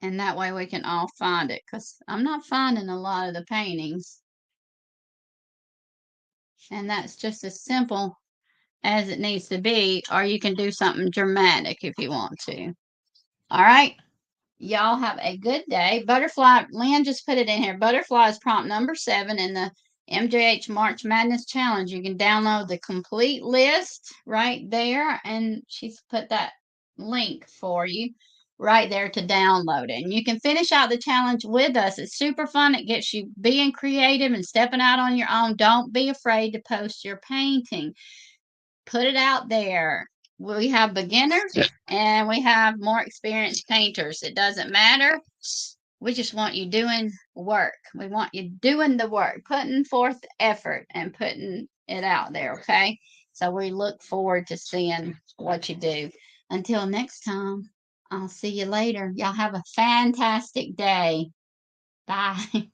And that way we can all find it, because I'm not finding a lot of the paintings. And that's just as simple as it needs to be, or you can do something dramatic if you want to. All right. Y'all have a good day. Butterfly, Lynn just put it in here. Butterfly is prompt number 7 in the MJH March Madness Challenge. You can download the complete list right there, and she's put that link for you right there to download it. And you can finish out the challenge with us. It's super fun. It gets you being creative and stepping out on your own. Don't be afraid to post your painting. Put it out there. We have beginners and we have more experienced painters. It doesn't matter. We just want you doing work. We want you doing the work, putting forth effort and putting it out there, okay? So we look forward to seeing what you do. Until next time, I'll see you later. Y'all have a fantastic day. Bye.